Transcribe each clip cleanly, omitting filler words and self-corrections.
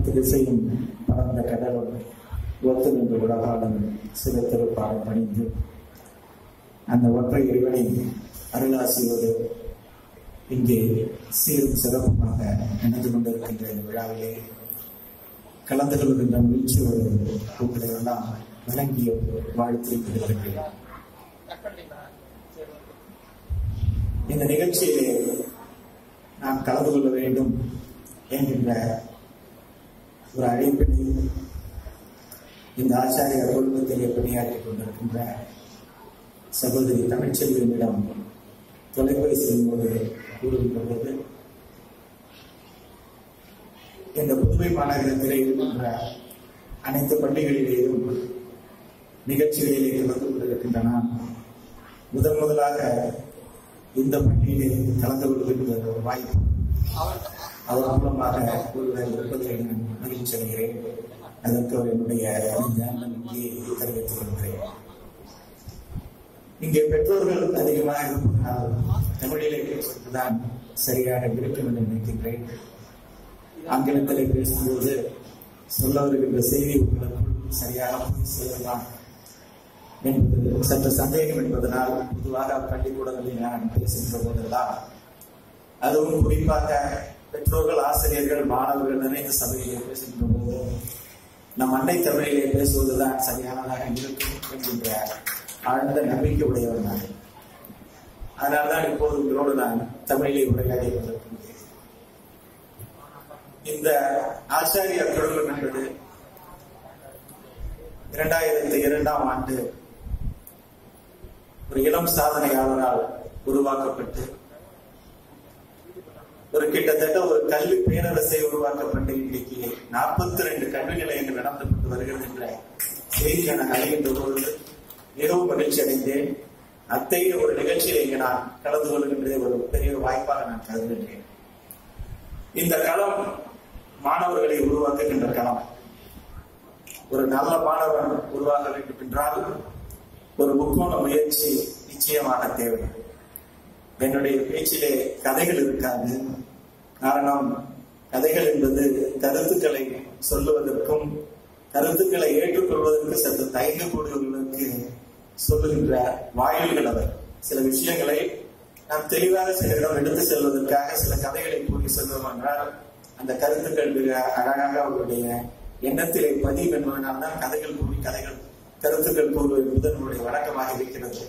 அனைத்து திசையும் பறந்த கடலும் ஒத்து நின்று உலகாலும் சில திருப்பாடம் பணிந்து அந்த ஒற்றை இறைவனை அருளாசியோடு இங்கே சீரும் சிறப்புமாக நடந்து கொண்டிருக்கின்ற இந்த விழாவிலே கலந்து கொள்கின்ற மகிழ்ச்சியோடு உங்களை எல்லாம் வழங்கிய வாழ்த்து விடுகின்றேன். இந்த நிகழ்ச்சியிலே நாம் கலந்து கொள்ள வேண்டும் என்கின்ற ஒரு அழைப்பினை இந்த ஆச்சாரிய குடும்பத்திலே பணியாற்றிக் கொண்டிருக்கின்ற சகோதரி தமிழ்ச்செல்வியிடம் தொலைபேசியின் போது கூறுகின்ற போது இந்த புதுவை மாநகரத்திலே இருக்கின்ற அனைத்து பள்ளிகளிலேயும் நிகழ்ச்சிகளிலே கலந்து கொண்டிருக்கின்றன. முதலாக இந்த பள்ளியிலே கலந்து கொள்கின்ற ஒரு வாய்ப்பு அவர் மூலமாக ஒருவர் இருப்பதை நான் மகிழ்ச்சி அடைகிறேன். அதற்கு அவர் என்னுடைய நன்றியை தெரிவித்துக் கொள்கிறேன். இங்கே பெற்றோர்கள் அதிகமாக இருப்பதால் தமிழிலே பேசுவதுதான் சரியாக இருக்கும் என்று நினைக்கின்றேன். ஆங்கிலத்திலே பேசும்போது சொல்ல வருகின்ற செய்தி உங்களுக்குள் சரியாக செய்யலாம் என்பது சற்று சந்தேகம் என்பதனால் பொதுவாக பள்ளிக்கூடங்களில் நான் பேசுகின்ற போதெல்லாம், அதுவும் குறிப்பாக பெற்றோர்கள், ஆசிரியர்கள், மாணவர்கள் நிறைந்த சபையிலே பேசுகின்ற போது நம் அன்னை தமிழிலே பேசுவதுதான் சரியானதாக இருக்கும் என்கின்ற ஆழ்ந்த நம்பிக்கை உடையவர் நான். அதனால்தான் இப்போது உங்களோடு நான் தமிழிலே உரையாடி கொண்டிருக்கின்றேன். இந்த ஆச்சாரிய குழுமம் என்பது 2002ஆம் ஆண்டு ஒரு இளம் சாதனையாளரால் உருவாக்கப்பட்டு ஒரு கிட்டத்தட்ட ஒரு கல்வி பேரரசை உருவாக்கப்பட்டு இன்றைக்கு 42 கல்வி நிலையங்கள் நடந்து கொண்டு வருகிறது என்ற செய்தியை நான் அறிகின்ற பொழுது மிகவும் மகிழ்ச்சி அடைந்தேன். அத்தகைய ஒரு நிகழ்ச்சியை இங்கே நான் கலந்து கொள்கின்ற ஒரு பெரிய வாய்ப்பாக நான் கருதுகின்றேன். இந்த களம் மாணவர்களை உருவாக்குகின்ற களம். ஒரு நல்ல மாணவன் உருவாக வேண்டும் என்றால் ஒரு முக்கோண முயற்சி நிச்சயமாக தேவை. என்னுடைய பேச்சிலே கதைகள் இருக்காது. காரணம், கதைகள் என்பது கருத்துக்களை சொல்லுவதற்கும் கருத்துக்களை ஏற்றுக்கொள்வதற்கு சற்று தயங்கக்கூடியவர்களுக்கு சொல்லுகின்ற வாயில்கள். அவர் சில விஷயங்களை நாம் தெளிவாக சிலரிடம் எடுத்து செல்வதற்காக சில கதைகளை கூறி செல்வோம் என்றால் அந்த கருத்துக்கள் மிக அழகாக அவருடைய எண்ணத்திலே பதிவு என்பதனால்தான் கதைகள் கூறி கருத்துக்கள் கூறுவது என்பதனுடைய வழக்கமாக இருக்கிறது.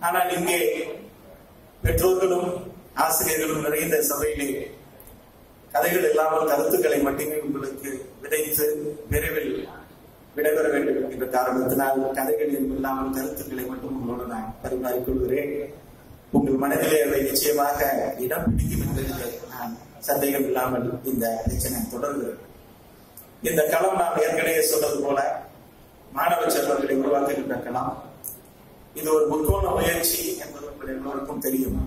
ஆனால் இங்கே பெற்றோர்களும் ஆசிரியர்களும் நிறைந்த சபையிலே கதைகள் இல்லாமல் கருத்துக்களை மட்டுமே உங்களுக்கு விதைத்து விரைவில் விடைபெற வேண்டும் என்கின்ற காரணத்தினால் கதைகள் இல்லாமல் கருத்துக்களை மட்டும் உங்களோடு நான் பரிமாறிக்கொள்கிறேன். உங்கள் மனதிலே அவை நிச்சயமாக இடம் பிடிக்கும் என்பதில் நான் சந்தேகம் இல்லாமல் இந்த பிரச்சனை தொடர்கிறது. இந்த களம் நாம் ஏற்கனவே சொன்னது போல மாணவ செல்வங்களை உருவாக்குகின்ற களம். இது ஒரு முக்கோண முயற்சி என்பது உங்கள் எல்லோருக்கும் தெரியும்.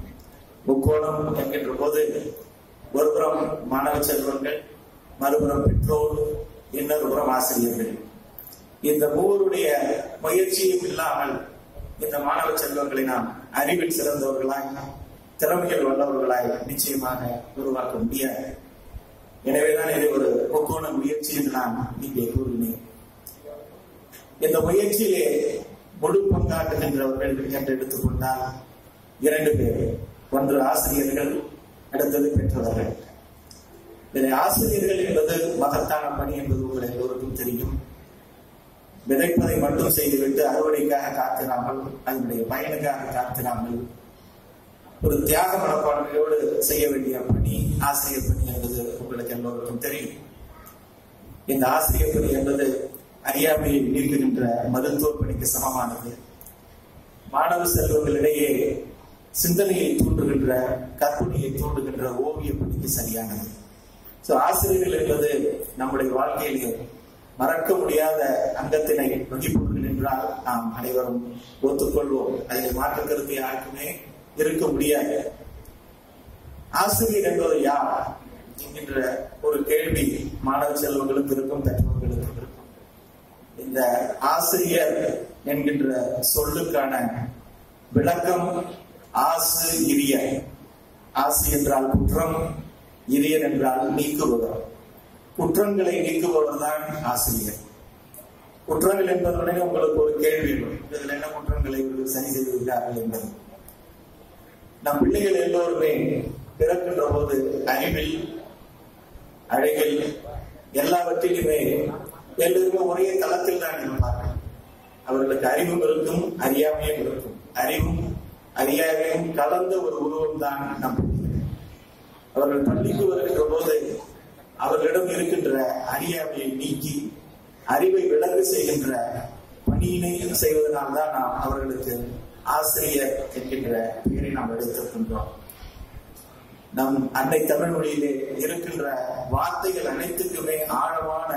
முக்கோணம் என்கின்ற போது ஒருபுறம் மாணவ செல்வங்கள், மறுபுறம் பெற்றோர், இன்னொரு புறம் ஆசிரியர்கள். இந்த மூவருடைய முயற்சியும் இல்லாமல் இந்த மாணவ செல்வங்களை நாம் அறிவில் சிறந்தவர்களாய், திறமைகள் வல்லவர்களாய் நிச்சயமாக உருவாக்க முடியாது. எனவேதான் இதை ஒரு முக்கோண முயற்சி என்று நான் இங்கே கூறினேன். இந்த முயற்சியிலே முழு பங்காற்றுகின்றவர்கள் என்று எடுத்துக்கொண்டால் 2 பேர். ஒன்று ஆசிரியர்கள், அடுத்தது பெற்றவர்கள். இதில் ஆசிரியர்கள் என்பது மகத்தான பணி என்பது உங்கள் எல்லோருக்கும் தெரியும். விதைப்பதை மட்டும் செய்துவிட்டு அறுவடைக்காக காத்திராமல், அதனுடைய பயனுக்காக காத்திராமல் ஒரு தியாக மனப்பான்மையோடு செய்ய வேண்டிய பணி ஆசிரியர் பணி என்பது உங்களுக்கு எல்லோருக்கும் தெரியும். இந்த ஆசிரியர் பணி என்பது அறியாமையை நீக்குகின்ற மருத்துவ பணிக்கு சமமானது. மாணவ செல்வங்களிடையே சிந்தனையை தூண்டுகின்ற, கற்பனையை தூண்டுகின்ற ஓவிய பணிக்கு சரியானது. ஆசிரியர்கள் என்பது நம்முடைய வாழ்க்கையிலே மறக்க முடியாத அங்கத்தினை வகிப்பவர்கள் என்றால் நாம் அனைவரும் ஒத்துக்கொள்வோம். அதில் மாற்று கருத்து யாருக்குமே இருக்க முடியாது. ஆசிரியர் என்பது யார் என்கின்ற ஒரு கேள்வி மாணவ செல்வங்களுக்கு இருக்கும், பெற்றோர்களுக்கும் இருக்கும். இந்த ஆசிரியர் என்கின்ற சொல்லுக்கான விளக்கம் ஆசு இரியர். ஆசு என்றால் குற்றம், இரியர் என்றால் நீக்குபவர். குற்றங்களை நீக்குபவர் தான் ஆசிரியர். குற்றங்கள் என்பதுடனே உங்களுக்கு ஒரு கேள்வி வரும், இதுல என்ன குற்றங்களை சரி செய்திருக்கிறார்கள் என்பது. நம் பிள்ளைகள் எல்லோருமே பிறக்கின்ற போது அறிவில், அழகில், எல்லாவற்றிலுமே எல்லோருமே ஒரே தளத்தில் தான் இருப்பார்கள். அவர்களுக்கு அறிவும் இருக்கும், அறியாமையும் இருக்கும். அறிவும் அறியாமையும் கலந்த ஒரு உருவம் தான் நம் பிள்ளைகள். அவர்கள் பள்ளிக்கு வருகின்ற போது அவர்களிடம் இருக்கின்ற அறியாமையை நீக்கி அறிவை விளங்க செய்கின்ற பணியினை செய்வதனால்தான் நாம் அவர்களுக்கு ஆசிரியர் என்கின்ற பெயரை நாம் எடுத்திருக்கின்றோம். நம் அன்னை தமிழ் மொழியிலே இருக்கின்ற வார்த்தைகள் அனைத்துக்குமே ஆழமான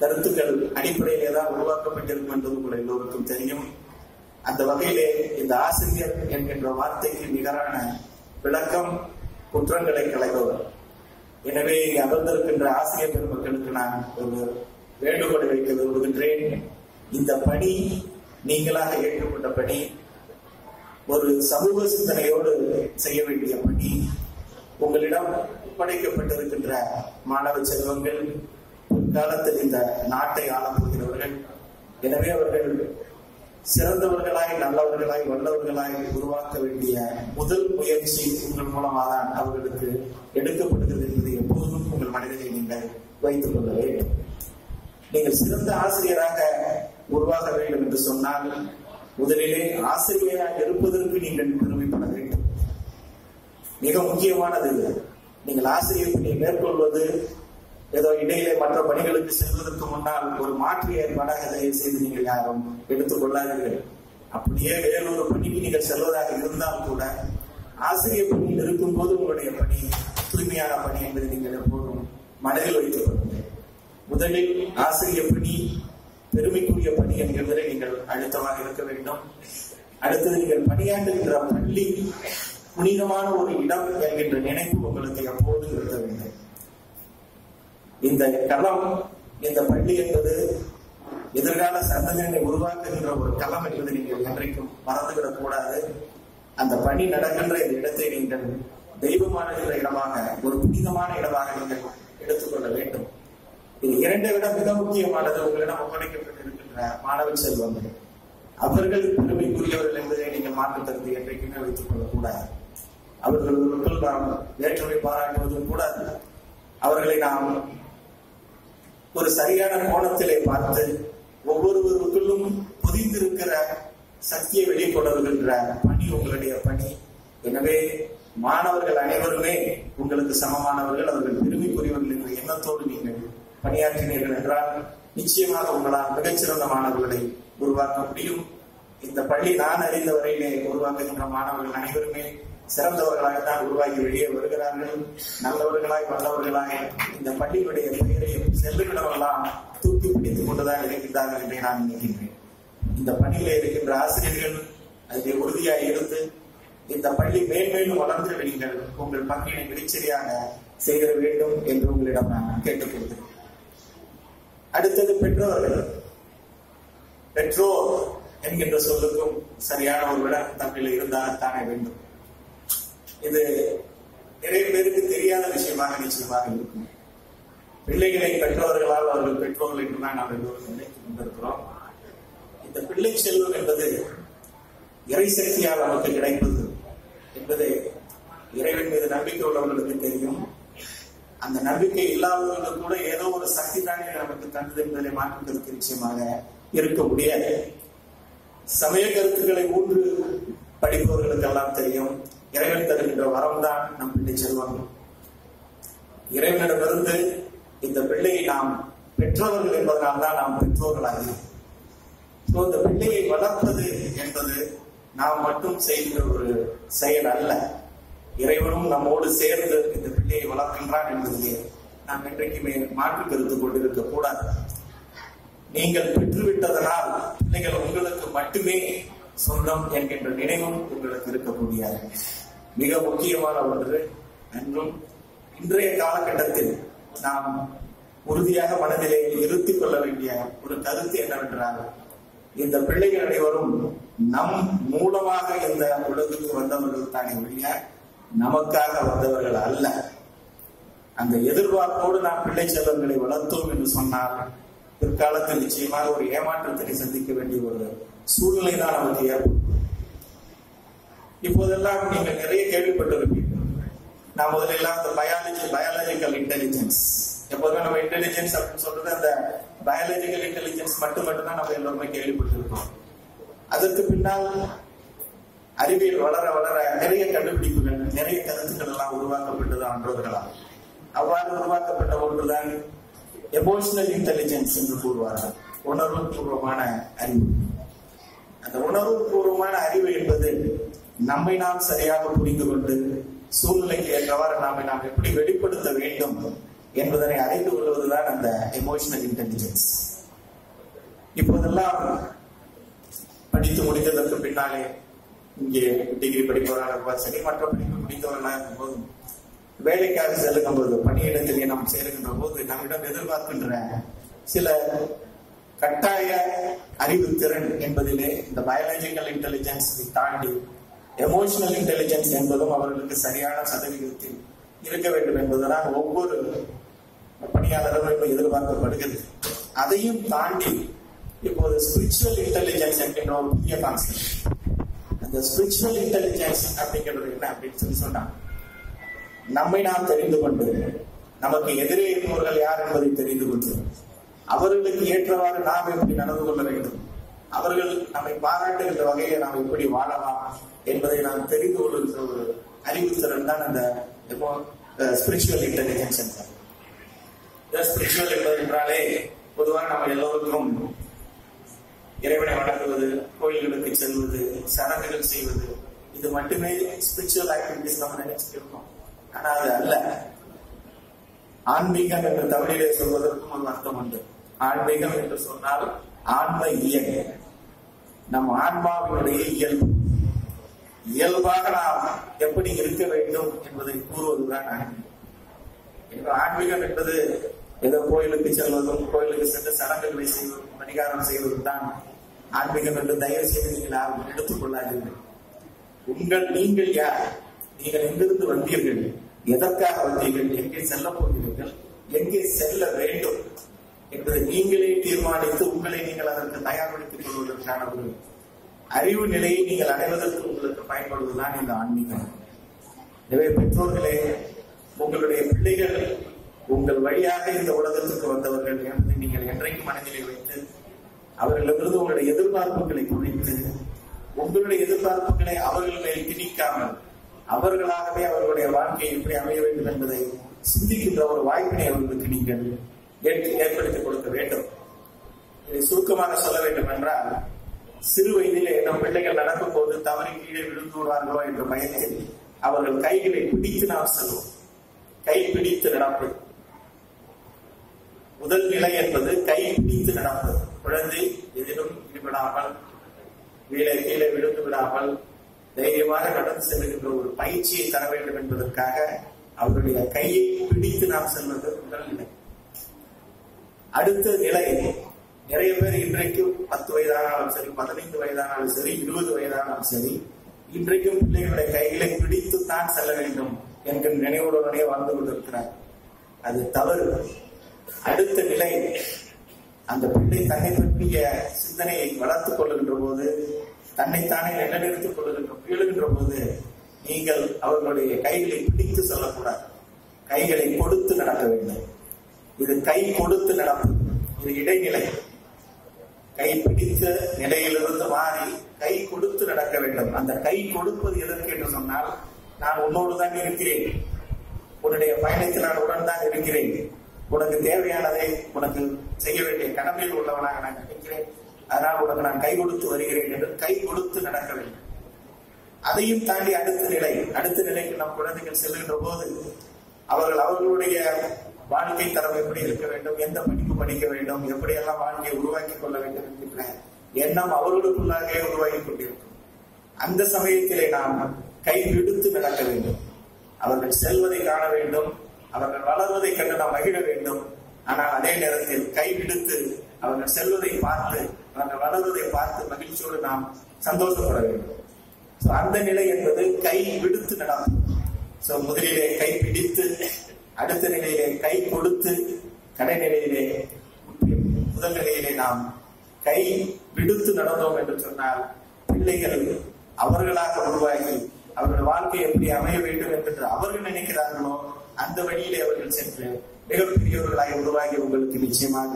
கருத்துக்கள் அடிப்படையிலே தான் உருவாக்கப்பட்டிருக்கும் என்பது கூட எல்லோருக்கும் தெரியும். அந்த வகையிலே இந்த ஆசிரியர் என்கின்ற வார்த்தைக்கு நிகரான விளக்கம் குற்றங்களை களைபவர். எனவே இங்கு அமர்ந்திருக்கின்ற ஆசிரியர் பெருமக்களுக்கு நான் ஒரு வேண்டுகோளை வைக்க விரும்புகின்றேன். இந்த பணி நீங்களாக ஏற்கப்பட்ட பணி, ஒரு சமூக சிந்தனையோடு செய்ய வேண்டிய பணி. உங்களிடம் ஒப்படைக்கப்பட்டிருக்கின்ற மாணவ செல்வங்கள் காலத்தில் இந்த நாட்டை ஆளப்போகிறவர்கள். எனவே அவர்கள் சிறந்தவர்களாய், நல்லவர்களாய், வல்லவர்களாய் உருவாக்க வேண்டிய முதல் முயற்சி உங்கள் மூலமாக தான் அவர்களுக்கு எடுக்கப்படுகிறது என்பதை எப்போதும் உங்கள் மனதிலே நீங்கள் வைத்துக் கொள்ள வேண்டும். நீங்கள் சிறந்த ஆசிரியராக உருவாக வேண்டும் என்று சொன்னால் முதலிலே ஆசிரியராக இருப்பதற்கு நீங்கள் பெருமைப்பட வேண்டும். மிக முக்கியமானது. நீங்கள் ஆசிரியர் பணியை மேற்கொள்வது ஏதோ இடையிலே மற்ற பணிகளுக்கு செல்வதற்கு முன்னால் ஒரு மாற்று ஏற்பாடாக தயவு செய்து நீங்கள் யாரும் எடுத்துக் கொள்ளாதீர்கள். அப்படியே வேறொரு பணிக்கு நீங்கள் செல்வதாக இருந்தால் கூட ஆசிரியர் பணியில் இருக்கும் போது உங்களுடைய பணி தூய்மையான பணி என்பதை நீங்கள் எப்போதும் மனதில் வைத்துக் கொள்ளுங்கள். முதலில் ஆசிரியர் பணி பெருமைக்குரிய பணி என்கிறதை நீங்கள் அழுத்தமாக இருக்க வேண்டும். அடுத்தது, நீங்கள் பணியாற்றுகின்ற பள்ளி புனிதமான ஒரு இடம் என்கின்ற நினைப்பு உங்களுக்கு எப்போதும் இருக்க வேண்டும். இந்த களம், இந்த பள்ளி என்பது எதிர்கால சந்ததியினை உருவாக்குகின்ற ஒரு களம் என்பதை நீங்கள் என்றைக்கும் மறந்துவிடக் கூடாது. அந்த பணி நடக்கின்ற இந்த இடத்தை நீங்கள் தெய்வமானகிற இடமாக, ஒரு புனிதமான இடமாக நீங்கள் எடுத்துக்கொள்ள வேண்டும். இது இரண்டை விட மிக முக்கியமானது, உங்களிடம் ஒப்படைக்கப்பட்டிருக்கின்ற மாணவ செல்வங்கள். அவர்கள் பெருமைக்குரியவர்கள் என்பதை நீங்கள் மாற்று கருத்து என்றைக்குமே வைத்துக் கொள்ளக்கூடாது. அவர்களுக்குள் நாம் வேற்றுமை பாராட்டுவதும் கூடாது. அவர்களை நாம் ஒரு சரியான கோணத்திலே பார்த்து ஒவ்வொருவருக்குள்ளும் புதிந்திருக்கிற சக்தியை வெளிக்கொணர்கின்ற பணி உங்களுடைய பணி. எனவே மாணவர்கள் அனைவருமே உங்களுக்கு சமமானவர்கள், அவர்கள் பெருமைக்குரியவர்கள் என்ற எண்ணத்தோடு நீங்கள் பணியாற்றினீர்கள் என்றால் நிச்சயமாக உங்களால் மிகச்சிறந்த மாணவர்களை உருவாக்க முடியும். இந்த பள்ளி நான் அறிந்த வரையிலே உருவாக்குகின்ற மாணவர்கள் அனைவருமே சிறந்தவர்களாகத்தான் உருவாகி வெளியே வருகிறார்கள். நல்லவர்களாய், வல்லவர்களாய் இந்த பள்ளியினுடைய பெயரையும் செல்லுமிடமெல்லாம் தூக்கி பிடித்துக் கொண்டுதான் இருக்கின்றார்கள் என்று நான் நினைக்கின்றேன். இந்த பணியில இருக்கின்ற ஆசிரியர்கள் அதிலே உறுதியாய் இருந்து இந்த பள்ளி மேன்மேலும் வளர்ந்து நீங்கள் உங்கள் பங்கினை மிகச்சரியாக செய்திட வேண்டும் என்று உங்களிடம் நான் கேட்டுக்கொள்கிறேன். அடுத்தது பெற்றோர்கள். பெற்றோர் என்கின்ற சொல்லுக்கும் சரியான ஒரு விடம் தமிழில் இருந்தால் தானே வேண்டும். இது நிறைய பேருக்கு தெரியாத விஷயமாக நிச்சயமாக இருக்கும். பிள்ளைகளை பெற்றவர்களால் அவர்கள் பெற்றோர்கள் என்றுதான் நாம் எல்லோரும் நினைத்துக் கொண்டிருக்கிறோம். இந்த பிள்ளை செல்வம் என்பது இறை சக்தியால் நமக்கு கிடைப்பது என்பது இறைவன் மீது நம்பிக்கை உள்ளவர்களுக்கு தெரியும். அந்த நம்பிக்கை இல்லாதவர்கள் கூட ஏதோ ஒரு சக்தி தானே நமக்கு தந்தது என்பதை மாற்றுவதற்கு நிச்சயமாக இருக்க முடியாது. சமய கருத்துக்களை ஊன்று படிப்பவர்களுக்கெல்லாம் தெரியும், இறைவன் தருகின்ற வரம் தான் நம் பிள்ளை செல்வம். இறைவனிடமிருந்து இந்த பிள்ளையை நாம் பெற்றவர்கள் என்பதனால்தான் நாம் பெற்றோர்களாகிறோம். இந்த பிள்ளையை வளர்ப்பது என்பது நாம் மட்டும் செய்கிற ஒரு செயல் அல்ல. இறைவனும் நம்மோடு சேர்ந்து இந்த பிள்ளையை வளர்க்கின்றான் என்பதிலே நாம் என்றைக்குமே மாற்று கருத்து கொண்டிருக்க கூடாது. நீங்கள் பெற்றுவிட்டதனால் பிள்ளைகள் உங்களுக்கு மட்டுமே சொந்தம் என்கின்ற நினைவும் உங்களுக்கு இருக்க முடியாது. மிக முக்கியமான ஒன்று, என்றும் இன்றைய காலகட்டத்தில் நாம் உறுதியாக மனதிலே இருத்திக் கொள்ள வேண்டிய ஒரு கருத்து என்னவென்றால், இந்த பிள்ளைகள் அனைவரும் நம் மூலமாக இந்த உலகுக்கு வந்தவர்கள் தானே ஒழிய நமக்காக வந்தவர்கள் அல்ல. அந்த எதிர்பார்ப்போடு நாம் பிள்ளை செல்வங்களை வளர்த்தோம் என்று சொன்னால் பிற்காலத்தில் நிச்சயமாக ஒரு ஏமாற்றத்தினை சந்திக்க வேண்டிய ஒரு சூழ்நிலை தான் நமக்கு ஏற்படும். இப்போதெல்லாம் நீங்கள் நிறைய கேள்விப்பட்டிருப்பீர்கள். நான் முதலெல்லாம் அந்த பயாலஜிக்கல் இன்டெலிஜென்ஸ், எப்போதுமே நம்ம இன்டெலிஜென்ஸ் அப்படின்னு சொல்றது அந்த பயாலஜிக்கல் இன்டெலிஜென்ஸ் மட்டும்தான் நம்ம எல்லாருமே கேள்விப்பட்டிருக்கோம். அதற்கு பின்னால் அறிவியல் வளர வளர நிறைய கண்டுபிடிப்புகள், நிறைய கருத்துக்கள் எல்லாம் உருவாக்கப்பட்டது ஆன்றோர்களால். அவ்வாறு உருவாக்கப்பட்ட ஒன்றுதான் எமோஷனல் இன்டெலிஜென்ஸ் என்று கூறுவார்கள், உணர்வு பூர்வமான அறிவு. அந்த உணர்வு பூர்வமான அறிவு என்பது நம்மை நாம் சரியாக புரிந்து கொண்டு சூழ்நிலைக்கு ஏற்றவாறு நாம் எப்படி வெளிப்படுத்த வேண்டும் என்பதனை அறிந்து கொள்வதுதான் அந்த எமோஷனல் இன்டெலிஜென்ஸ். இப்போதெல்லாம் படித்து முடித்ததற்கு பின்னாலே இங்கே டிகிரி படிப்பவராக சரி, மற்ற படிப்பு முடித்தவர்களாக இருக்கும் போது வேலைக்காக செல்லுகின்ற போது, பணியிடத்திலே நாம் சேருகின்ற போது நம்மிடம் எதிர்பார்க்கின்ற சில கட்டாய அறிவு திறன் என்பதிலே இந்த பயாலஜிக்கல் இன்டெலிஜென்ஸ் தாண்டி எமோஷனல் இன்டெலிஜென்ஸ் என்பதும் அவர்களுக்கு சரியான சதவீதத்தில் இருக்க வேண்டும் என்பதுதான் ஒவ்வொரு பணியாளர்களும் எதிர்பார்க்கப்படுகிறது. அதையும் தாண்டி இப்போது ஸ்பிரிச்சுவல் இன்டெலிஜென்ஸ் என்கின்ற ஒரு புதிய கான்செப்ட். அந்த ஸ்பிரிச்சுவல் இன்டெலிஜென்ஸ் அப்படிங்கிறது என்ன அப்படின்னு சொல்லி சொன்னாங்க, நம்மை நாம் தெரிந்து கொண்டு நமக்கு எதிரே இருப்பவர்கள் யார் என்பதை தெரிந்து கொண்டு அவர்களுக்கு ஏற்றவாறு நாம் எப்படி நடந்து கொள்ள வேண்டும், அவர்கள் நம்மை பாராட்டுகின்ற வகையை நாம் எப்படி வாழலாம் என்பதை நாம் தெரிந்து கொள்கின்ற ஒரு அறிவுத்திறன் தான் அந்த ஸ்பிரிச்சுவல் இன்டெலிஜென்ஸ் என்றார். ஸ்பிரிச்சுவல் என்பது என்றாலே பொதுவாக நம்ம எல்லோருக்கும் இறைவனை வணங்குவது, கோயில்களுக்கு செல்வது, சடங்குகள் செய்வது, இது மட்டுமே ஸ்பிரிச்சுவல் ஆக்டிவிட்டிஸ் நம்ம நினைச்சிட்டு இருக்கோம். ஆனா அது அல்ல. ஆன்மீகம் என்று தமிழிலே சொல்வதற்கும் ஒரு அர்த்தம் உண்டு. ஆன்மீகம் என்று சொன்னால் ஆன்ம இயல், நம் ஆன்மாவினுடைய இயல்பு, இயல்பாக நாம் எப்படி இருக்க வேண்டும் என்பதை கூறுவதுதான் ஆன்மீகம். ஆன்மீகம் என்பது ஏதோ கோயிலுக்கு செல்வதும், கோயிலுக்கு சென்று சடங்குகளை செய்வதும், பரிகாரம் செய்வதும் தான் ஆன்மீகம் என்று தயவு செய்து நீங்கள் யாரும் எடுத்துக் கொள்ளாதீர்கள். நீங்கள் யார், நீங்கள் எங்கிருந்து வந்தீர்கள், எதற்காக வந்தீர்கள், எங்கே செல்ல போகிறீர்கள், எங்கே செல்ல வேண்டும் என்பதை நீங்களே தீர்மானித்து உங்களை நீங்கள் அதற்கு தயார்படுத்திக் கொள்வதற்கான ஒரு அறிவு நிலையை நீங்கள் அடைவதற்கு உங்களுக்கு பயன்படுவதுதான் இந்த ஆன்மீகம். எனவே பெற்றோர்களே, உங்களுடைய பிள்ளைகள் உங்கள் வழியாக இந்த உலகத்துக்கு வந்தவர்கள் என்பதை நீங்கள் என்றைக்கும் மனதிலே வைத்து அவர்களிடமிருந்து உங்களுடைய எதிர்பார்ப்புகளை குறைத்து உங்களுடைய எதிர்பார்ப்புகளை அவர்கள் மேல் திணிக்காமல் அவர்களாகவே அவர்களுடைய வாழ்க்கையை எப்படி அமைய வேண்டும் என்பதை சிந்திக்கின்ற ஒரு வாய்ப்பினை அவர்களுக்கு நீங்கள் ஏற்படுத்திக் கொடுக்க வேண்டும். இதை சுருக்கமாக சொல்ல வேண்டும் என்றால், சிறு வயதிலே நம் பிள்ளைகள் நடக்கும் போது தவறி கீழே விழுந்து விடுவார்களோ என்ற பயத்தில் அவர்கள் கைகளை பிடித்து நாம் செல்வோம். கை பிடித்து நடப்பது முதல் நிலை என்பது கை பிடித்து நடப்பது. குழந்தை எதிலும் ஈடுபடாமல், கீழே விழுந்து விடாமல் தைரியமாக நடந்து செல்கின்ற ஒரு பயிற்சியை தர வேண்டும் என்பதற்காக அவருடைய கையை பிடித்து நாம் செல்வது முதல் நிலை. அடுத்த நிலை, நிறைய பேர் இன்றைக்கும் 10 வயதானாலும் சரி, 15 வயதானாலும் சரி, 20 வயதானாலும் சரி, இன்றைக்கும் பிள்ளைகளுடைய கைகளை பிடித்துத்தான் செல்ல வேண்டும் என்கிற நினைவுடனே வாழ்ந்து கொண்டிருக்கிறார். அது தவறு. அடுத்த நிலை, அந்த பிள்ளை தன்னை பற்றிய சிந்தனையை வளர்த்துக் கொள்ளுகின்ற போது, தன்னைத்தானே நிலைநிறுத்திக் கொள்ளுகின்ற போது நீங்கள் அவர்களுடைய கைகளை பிடித்து செல்லக்கூடாது, கைகளை கொடுத்து நடக்க வேண்டும். இது கை கொடுத்து நடப்பது, இது இடைநிலை. கை பிடித்த நிலையிலிருந்து மாறி கை கொடுத்து நடக்க வேண்டும். அந்த கை கொடுப்பது எதற்கு என்று சொன்னால், நான் உன்னோடு தான் இருக்கிறேன், உன்னுடைய பயணத்தில் நான் உடன் தான் இருக்கிறேன், உனக்கு தேவையானதை உனக்கு செய்ய வேண்டிய கடமையில் உள்ளவனாக நான் நினைக்கிறேன், அதனால் உனக்கு நான் கை கொடுத்து வருகிறேன் என்று கை கொடுத்து நடக்க வேண்டும். அதையும் தாண்டி அடுத்த நிலைக்கு நம் குழந்தைகள் செல்கின்ற போது அவர்களுடைய வாழ்க்கை தரம் எப்படி இருக்க வேண்டும், எந்த படிப்பு படிக்க வேண்டும், எப்படியெல்லாம் வாழ்க்கையை உருவாக்கி கொள்ள வேண்டும் என்கின்ற எண்ணம் அவர்களுக்குள்ளாகவே உருவாக்கி கொண்டிருக்கும். அந்த சமயத்திலே நாம் கை விடுத்து நடக்க வேண்டும். அவர்கள் செல்வதை காண வேண்டும், அவர்கள் வளர்வதை கண்டு நாம் மகிழ வேண்டும். ஆனால் அதே நேரத்தில் கை விடுத்து அவர்கள் செல்வதை பார்த்து, அவர்கள் வளர்வதை பார்த்து மகிழ்ச்சியோடு நாம் சந்தோஷப்பட வேண்டும். அந்த நிலை என்பது கை விடுத்து நடக்கும். முதலிலே கை பிடித்து அடுத்த நிலையிலே கை கொடுத்து, கடைநிலையிலே முதல் நிலையிலே நாம் கை விடுத்து நடந்தோம் என்று சொன்னால் பிள்ளைகள் அவர்களாக உருவாகி அவர்கள் வாழ்க்கை எப்படி அமைய வேண்டும் என்று அவர்கள் நினைக்கிறார்களோ அந்த வழியிலே அவர்கள் சென்று மிகப்பெரியவர்களாக உருவாகி உங்களுக்கு நிச்சயமாக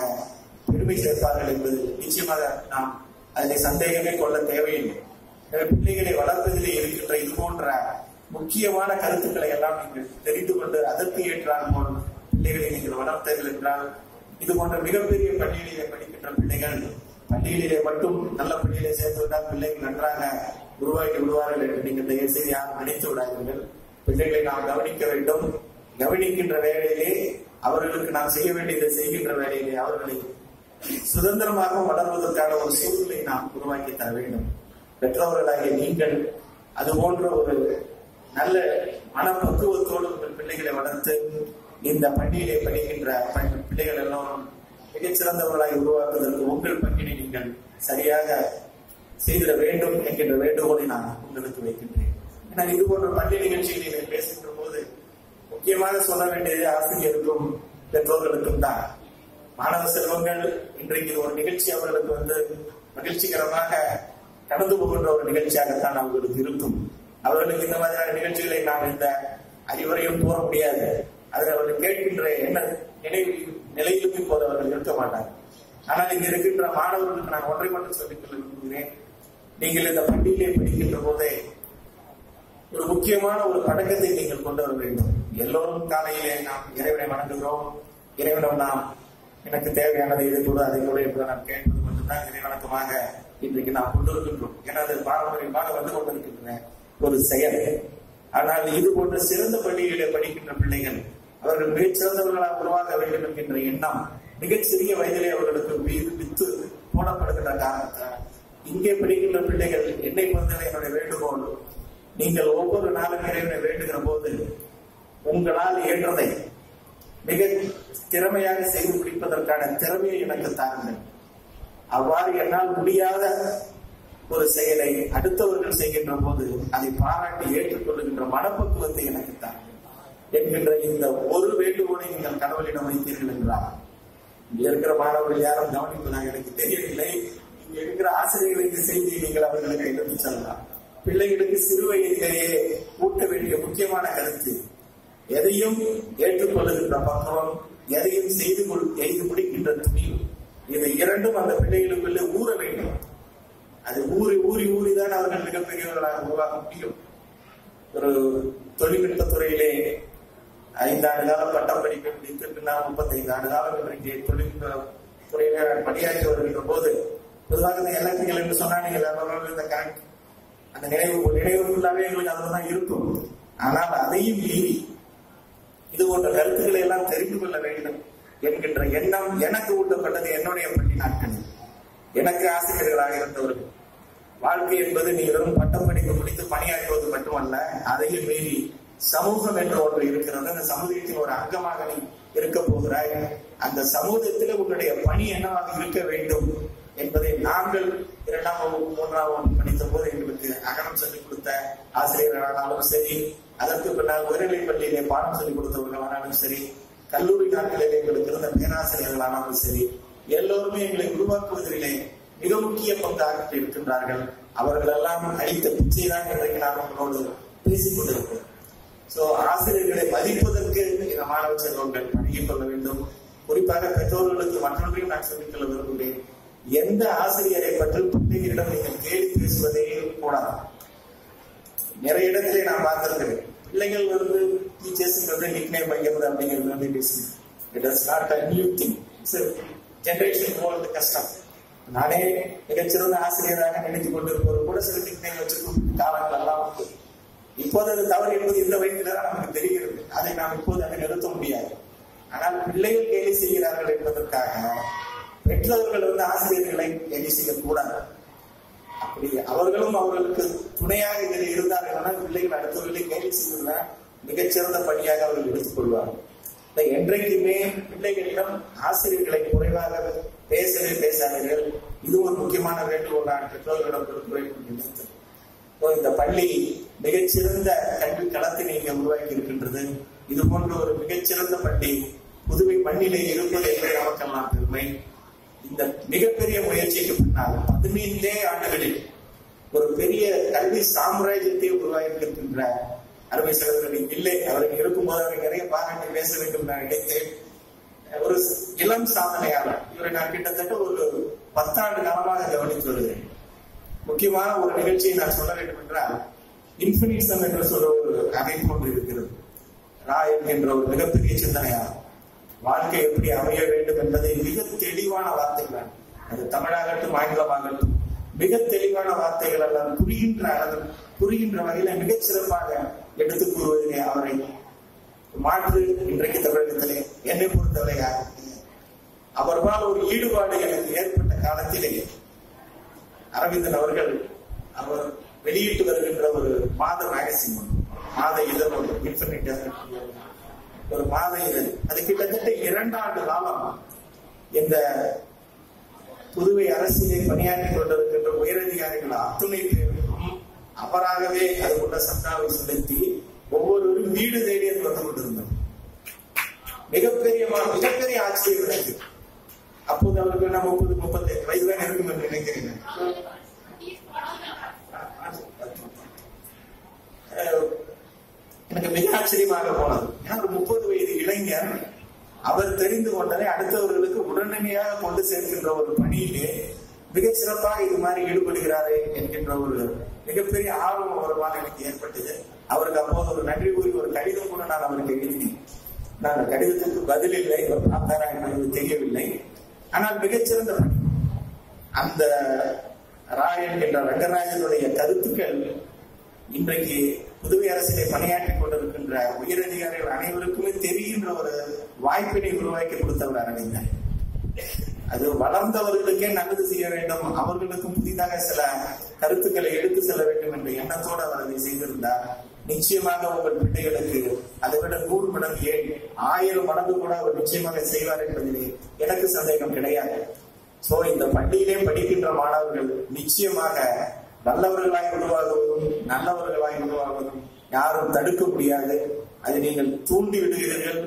பெருமை சேர்ப்பார்கள் என்பது நிச்சயமாக நாம் அதில் சந்தேகமே கொள்ள தேவையில்லை. பிள்ளைகளை வளர்ப்பதிலே இருக்கின்ற இது போன்ற முக்கியமான கருத்துக்களை எல்லாம் நீங்கள் தெரிந்து கொண்டு அதற்கு ஏற்றால் போல் பிள்ளைகளை நீங்கள் வளர்த்தீர்கள் என்றால் இது போன்ற மிகப்பெரிய பள்ளியிலே படிக்கின்ற பிள்ளைகள் பள்ளியிலே மட்டும் நல்ல பள்ளியிலே சேர்த்து விட்டால் பிள்ளைகள் நன்றாக உருவாக்கி விடுவார்கள் என்று நீங்கள் தயவு செய்து யாரும் நினைத்து விடாதீர்கள். பிள்ளைகளை நாம் கவனிக்க வேண்டும். கவனிக்கின்ற வேலையிலே அவர்களுக்கு நாம் செய்ய வேண்டியதை செய்கின்ற வேலையிலே அவர்களை சுதந்திரமாக வளர்வதற்கான ஒரு சூழ்நிலை நாம் உருவாக்கி தர வேண்டும். பெற்றோர்களாகிய நீங்கள் அது போன்ற ஒரு நல்ல மனப்பக்குவத்தோடு உங்கள் பிள்ளைகளை வளர்த்து இந்த பள்ளியிலே படிக்கின்ற பிள்ளைகள் எல்லோரும் மிகச்சிறந்தவர்களாக உருவாக்குவதற்கு உங்கள் பங்கினை நீங்கள் சரியாக செய்திட வேண்டும் என்கின்ற வேண்டுகோளை நான் உங்களுக்கு வைக்கின்றேன். ஏன்னா இது போன்ற பள்ளி நிகழ்ச்சிகளை பேசுகின்ற போது முக்கியமாக சொல்ல வேண்டியது ஆசிரியருக்கும் பெற்றோர்களுக்கும் தான். மாணவ செல்வங்கள் இன்றைக்கு ஒரு நிகழ்ச்சி அவர்களுக்கு மகிழ்ச்சிகரமாக கடந்து போகின்ற ஒரு நிகழ்ச்சியாகத்தான் அவர்களுக்கு இருக்கும். அவர்களுக்கு இந்த மாதிரியான நிகழ்ச்சிகளை நாம் இந்த அறிவுரையும் கூற முடியாது. அதில் அவர்கள் கேட்கின்ற என்ன நிலையிலும் இப்போது அவர்கள் இருக்க மாட்டார்கள். ஆனால் இங்கு இருக்கின்ற மாணவர்களுக்கு நான் ஒன்றை மட்டும் சொல்லிக் கொள்ள விரும்புகிறேன். நீங்கள் இந்த பள்ளியிலே படிக்கின்ற போதே ஒரு முக்கியமான ஒரு பழக்கத்தை நீங்கள் கொண்டு வர வேண்டும். எல்லோரும் காலையிலே நாம் இறைவனை வணங்குகிறோம். இறைவனம் நாம் எனக்கு தேவையானதை இது கூட அதை கூட என்று நாம் கேட்பது மட்டும்தான் இறைவணக்கமாக இன்றைக்கு நாம் கொண்டிருக்கின்றோம். ஏன்னா அது பாரம்பரியமாக வந்து கொண்டிருக்கின்ற ஒரு செயல். ஆனால் இது போன்ற சிறந்த பள்ளிகளிலே படிக்கின்ற பிள்ளைகள் அவர்கள் மிகச்சிறந்தவர்களாக உருவாக வேண்டும் என்கின்ற எண்ணம் மிகச் சிறிய வயதிலே அவர்களுக்கு வித்து போடப்படுகின்ற காரணத்தால் இங்கே படிக்கின்ற பிள்ளைகள் என்னை பொறுத்தவரை என்னுடைய வேண்டுகோள், நீங்கள் ஒவ்வொரு நாளும் இறைவனை வேண்டுகிற போது உங்களால் இயன்றதை மிக திறமையாக செய்து முடிப்பதற்கான திறமையை எனக்கு தாருங்கள். அவ்வாறு என்னால் முடியாத ஒரு செயலை அடுத்தவர்கள் செய்கின்ற போது அதை பாராட்டி ஏற்றுக்கொள்கின்ற மனப்பக்குவத்தை எனக்கு தாருங்கள் என்கின்ற இந்த ஒரு வேண்டுகோளை நீங்கள் கடவுளிடம் வைத்தீர்கள் என்றால் இங்க இருக்கிற மாணவர்கள் யாரும் கவனிப்பதாக எனக்கு தெரியவில்லை. இங்க இருக்கிற ஆசிரியர்கள் இந்த செய்தியை நீங்கள் அவர்களுக்கு எடுத்து செல்லலாம். பிள்ளைகளுக்கு சிறு வயதிலேயே ஊட்ட வேண்டிய முக்கியமான கருத்து, எதையும் ஏற்றுக்கொள்ளுகின்ற பக்குவம், எதையும் செய்து முடிக்கின்ற துணிவு, இதை இரண்டும் அந்த பிள்ளைகளுக்குள்ளே ஊற வேண்டும். அது ஊறிதான் அவர்கள் மிகப்பெரியவர்களாக உருவாக்க முடியும். ஒரு தொழில்நுட்ப துறையிலே 5 ஆண்டு காலம் பட்டம் படிக்க முடித்து பின்னால் 35 ஆண்டு காலம் இன்றைக்கு தொழில்நுட்ப துறையில பணியாற்றி வருகின்ற போது பொதுவாக இந்த எலக்ட்ரிக்கல் என்று சொன்னா நீங்கள் இந்த கரண்ட் அந்த நினைவுக்குள்ளாவே எங்களுக்கு அதுதான் இருக்கும். ஆனால் அதையும் மீறி இது போன்ற கருத்துக்களை எல்லாம் தெரிந்து கொள்ள வேண்டும் என்கின்ற எண்ணம் எனக்கு ஊட்டப்பட்டது என்னுடைய பள்ளி நாட்களில். எனக்கு ஆசிரியர்களாக இருந்தவர்கள் வாழ்க்கை என்பது நீ வெறும் பட்டம் படிப்பு முடித்து பணியாற்றுவது மட்டுமல்ல, அதையும் மீறி சமூகம் என்று ஒன்று இருக்கிறது. அந்த சமூகத்தின் ஒரு அங்கமாக நீ இருக்க போகிறாய். அந்த சமூகத்தில் உன்னுடைய பணி என்னவாக இருக்க வேண்டும் என்பதை நாங்கள் 2ஆம் வகுப்பு 3ஆம் வகுப்பு படித்த போது எங்களுக்கு அகனம் சொல்லிக் கொடுத்த ஆசிரியர்களானாலும் சரி, அதற்கு பின்னால் உயர்நிலைப் பள்ளியிலே பாடம் சொல்லிக் கொடுத்தவர்களானாலும் சரி, கல்லூரி நாட்களிலே எங்களுக்கு இருந்த பேராசிரியர்களானாலும் சரி, எல்லோருமே எங்களை உருவாக்குவதிலே மிக முக்கிய பங்காற்றி இருக்கின்றார்கள். அவர்கள் எல்லாம் அளித்த பிச்சை தான் இன்றைக்கு நாம் அவர்களோடு பேசிக் கொண்டிருக்கிறோம். சோ ஆசிரியர்களை மதிப்பதற்கு இந்த மாணவ செல்வங்கள் பழகிக் கொள்ள வேண்டும். குறிப்பாக பெற்றோர்களுக்கு மற்றொன்றையும் நான் சொல்லிக்கொள்ள விரும்புகிறேன். எந்த ஆசிரியரை பற்றி பிள்ளைகளிடம் நீங்கள் கேள்வி பேசுவதே கூடாது. நிறைய இடத்திலே நான் பார்த்திருக்கிறேன். பிள்ளைகள் டீச்சர்ஸ் நிக்நேம் வைக்கிறது அப்படிங்கிறது பேசுகிறேன். It is not a new thing. It's generation போறது கஷ்டம். நானே மிகச்சிறந்த ஆசிரியராக நினைத்துக் கொண்டிருப்பது கூட சில நிக்நேம் வச்சிருக்கும் காலங்கள் எல்லாம் உண்டு. இப்போது அது தவறு என்பது இந்த வயதில் தான் நமக்கு தெரிகிறது. அதை நாம் இப்போது அதை நிறுத்த முடியாது. ஆனால் பிள்ளைகள் கேலி செய்கிறார்கள் என்பதற்காக பெற்றோர்கள் ஆசிரியர்களை கேலி செய்யக்கூடாது. அப்படி அவர்களும் அவர்களுக்கு துணையாக இதில் இருந்தார்கள் பிள்ளைகள் அடுத்தவர்களை கேலி செய்வதுனா மிகச்சிறந்த பணியாக அவர்கள் எடுத்துக் கொள்வார்கள். என்றைக்குமே பிள்ளைகளிடம் ஆசிரியர்களை குறைவாக பேசவே பேசாதீர்கள். இது ஒரு முக்கியமான வேண்டுகோள் நான் பெற்றோர்களிடம் கொடுக்கிறேன். இந்த பள்ளி மிகச்சிறந்த கல்வி களத்தினை இங்கே உருவாக்கி இருக்கின்றது. இது போன்ற ஒரு மிகச்சிறந்த பள்ளி புதுவை மண்ணிலே இருப்பது என்பது நமக்கெல்லாம் பெருமை. இந்த மிகப்பெரிய முயற்சிக்கு பின்னால் 15 ஆண்டுகளில் ஒரு பெரிய கல்வி சாம்ராஜ்யத்தை உருவாக்கியிருக்கின்ற அருமை சகோதரர்கள் இல்லை. அவர்கள் இருக்கும்போது அவர்கள் நிறைய பாராட்டி பேச வேண்டும் நான் நினைத்தேன். ஒரு இளம் சாதனையாளர் இவரை நான் கிட்டத்தட்ட ஒரு 10 ஆண்டு காலமாக கவனித்து வருகிறேன். முக்கியமான ஒரு நிகழ்ச்சியை நான் சொல்ல வேண்டும் என்றால், இன்ஃபினிட்சம் என்று சொல்ற ஒரு அமைப்பு ஒன்று இருக்கிறது. ராயன் என்ற ஒரு மிகப்பெரிய சிந்தனையாளர் வாழ்க்கை எப்படி அமைய வேண்டும் என்பதை மிக தெளிவான வார்த்தைகள், அது தமிழாகட்டும் ஆங்கிலமாகட்டும், மிக தெளிவான வார்த்தைகள் எல்லாம் புரிகின்ற வகையில மிகச் சிறப்பாக எடுத்துக் கூறுவதிலே அவரை மாற்று இன்றைக்கு தமிழகத்திலே என்னை பொறுத்தவரையாக அவர்களால் ஒரு ஈடுபாடு எனக்கு ஏற்பட்ட காலத்திலே அரவிந்தன் அவர்கள் அவர் வெளியிட்டு வருகின்ற ஒரு மாத மேகசின், மாத இதழ், இன்ஃபினிட் ஒரு மாத இதழ், அது கிட்டத்தட்ட 2 ஆண்டு காலம் இந்த புதுவை அரசியலை பணியாற்றிக் கொண்டிருக்கின்ற உயரதிகாரிகள் அத்துணை பேருக்கும் அவராகவே அது கொண்ட சந்தாவை செலுத்தி ஒவ்வொருவரும் வீடு தேடி அது வந்து கொண்டிருந்தோம். மிகப்பெரிய ஆட்சியை விளக்கு. அப்போது அவருக்கு 30-35 வயதுதான் இருக்கும் என்று நினைக்கிறேன். எனக்கு மிக ஆச்சரியமாக போனது. ஏன்னா ஒரு 30 வயது இளைஞர் அவர் தெரிந்து கொண்டதை அடுத்தவர்களுக்கு உடனடியாக கொண்டு சேர்க்கின்ற ஒரு பணியிலே மிகச் சிறப்பாக இது மாதிரி ஈடுபடுகிறாரே என்கின்ற ஒரு மிகப்பெரிய ஆர்வம் அவர்களால் எனக்கு ஏற்பட்டது. அவருக்கு அப்போது ஒரு நன்றி கூறி ஒரு கடிதம் கூட நான் அவருக்கு எழுதினேன். நான் அந்த கடிதத்துக்கு பதில் இல்லை, பார்த்தாரா என்பது தெரியவில்லை. ஆனால் மிகச்சிறந்த பணி. அந்த ராயன் என்ற ரங்கராஜனுடைய கருத்துக்கள் இன்றைக்கு புதுவை அரசிலே பணியாற்றிக் கொண்டிருக்கின்ற உயரதிகாரிகள் அனைவருக்குமே தெரிகின்ற ஒரு வாய்ப்பினை உருவாக்கி கொடுத்தவர் அரவிந்தன். அது வளர்ந்தவர்களுக்கே நல்லது செய்ய வேண்டும், அவர்களுக்கும் புதிதாக சில கருத்துக்களை எடுத்து செல்ல வேண்டும் என்ற எண்ணத்தோடு அவர் அதை செய்திருந்தார். நிச்சயமாக உங்கள் பிள்ளைகளுக்கு அதை விட 100 மடங்கு 1000 மடங்கு கூட அவர் நிச்சயமாக செய்வார் என்பதிலே எனக்கு சந்தேகம் கிடையாது. சோ இந்த பள்ளியிலே படிக்கின்ற மாணவர்கள் நிச்சயமாக நல்லவர்களாய் உருவாகுவதும் நல்லவர்களாய் உருவாகுவதும் யாரும் தடுக்க முடியாது. அதை நீங்கள் தூண்டி விடுகிறீர்கள்.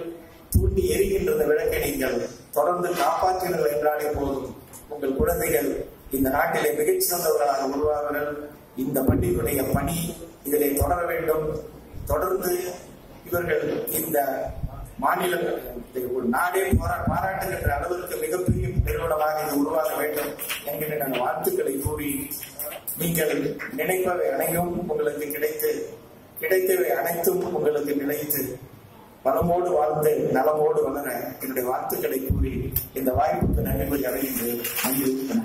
தூண்டி எரிகின்ற விளக்கை நீங்கள் தொடர்ந்து காப்பாற்றுங்கள் என்றாலே போதும். உங்கள் குழந்தைகள் இந்த நாட்டிலே மிகச்சிறந்தவர்களாக உருவாகுங்கள். இந்த பள்ளியினுடைய பணி இதிலே தொடர வேண்டும். தொடர்ந்து இவர்கள் இந்த மாநிலம் ஒரு நாடே பாராட்டுகின்ற அளவிற்கு மிகப்பெரிய நிறுவனமாக இது உருவாக வேண்டும் என்கின்ற வாழ்த்துக்களை கூறி, நீங்கள் நினைப்பவை அனைத்தும் உங்களுக்கு கிடைத்தவை அனைத்தும் உங்களுக்கு நினைத்து வளமோடு வாழ்ந்து நலமோடு வளர என்னுடைய வாழ்த்துக்களை கூறி இந்த வாய்ப்புக்கு நன்றி அடைகின்றேன்.